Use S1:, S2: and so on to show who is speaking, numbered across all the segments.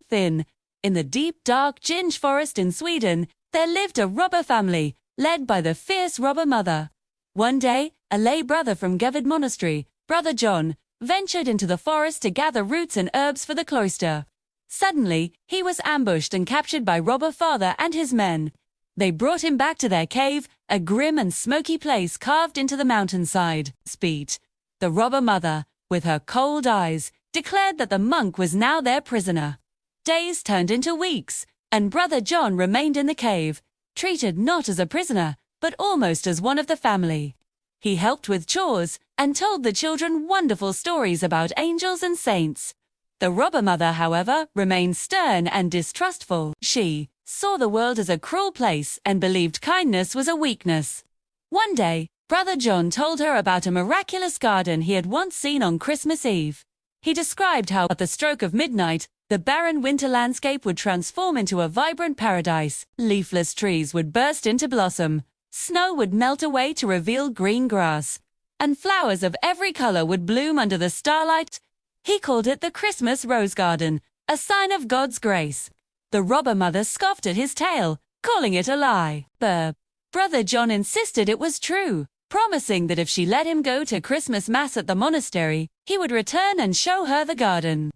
S1: thin. In the deep, dark ginge forest in Sweden, there lived a robber family, led by the fierce robber mother. One day, a lay brother from Gevid Monastery, Brother John, ventured into the forest to gather roots and herbs for the cloister. Suddenly, he was ambushed and captured by robber father and his men. They brought him back to their cave, a grim and smoky place carved into the mountainside. Speed. The robber mother, with her cold eyes, declared that the monk was now their prisoner. Days turned into weeks, and Brother John remained in the cave, treated not as a prisoner, but almost as one of the family. He helped with chores and told the children wonderful stories about angels and saints. The robber mother, however, remained stern and distrustful. She saw the world as a cruel place and believed kindness was a weakness. One day, Brother John told her about a miraculous garden he had once seen on Christmas Eve. He described how, at the stroke of midnight, the barren winter landscape would transform into a vibrant paradise. Leafless trees would burst into blossom, snow would melt away to reveal green grass, and flowers of every color would bloom under the starlight. He called it the Christmas Rose Garden, a sign of God's grace. The robber mother scoffed at his tale, calling it a lie. Brother John insisted it was true, promising that if she let him go to Christmas Mass at the monastery, he would return and show her the garden.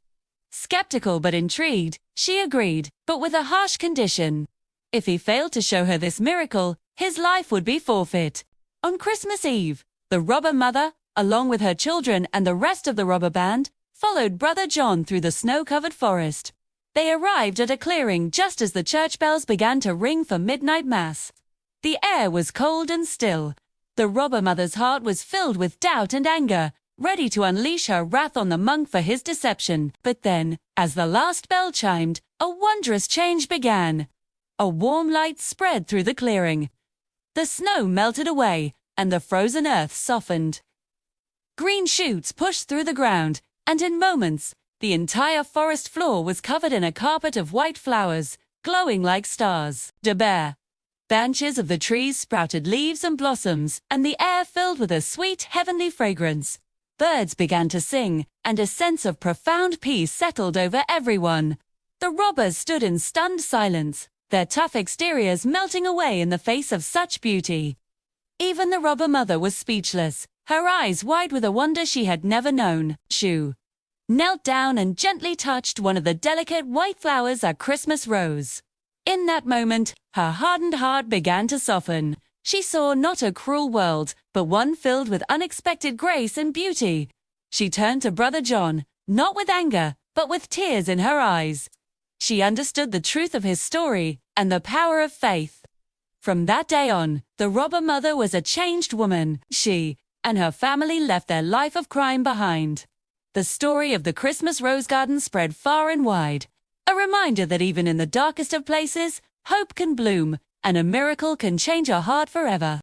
S1: Skeptical but intrigued, she agreed, but with a harsh condition. If he failed to show her this miracle, his life would be forfeit. On Christmas Eve, the robber mother, along with her children and the rest of the robber band, followed Brother John through the snow-covered forest. They arrived at a clearing just as the church bells began to ring for midnight mass. The air was cold and still. The robber mother's heart was filled with doubt and anger, ready to unleash her wrath on the monk for his deception. But then, as the last bell chimed, a wondrous change began. A warm light spread through the clearing. The snow melted away, and the frozen earth softened. Green shoots pushed through the ground, and in moments, the entire forest floor was covered in a carpet of white flowers, glowing like stars. Branches of the trees sprouted leaves and blossoms, and the air filled with a sweet, heavenly fragrance. Birds began to sing, and a sense of profound peace settled over everyone. The robbers stood in stunned silence, their tough exteriors melting away in the face of such beauty. Even the robber mother was speechless, her eyes wide with a wonder she had never known. She knelt down and gently touched one of the delicate white flowers, a Christmas rose. In that moment, her hardened heart began to soften. She saw not a cruel world, but one filled with unexpected grace and beauty. She turned to Brother John, not with anger, but with tears in her eyes. She understood the truth of his story and the power of faith. From that day on, the robber mother was a changed woman. She and her family left their life of crime behind. The story of the Christmas Rose Garden spread far and wide, a reminder that even in the darkest of places, hope can bloom, and a miracle can change a heart forever.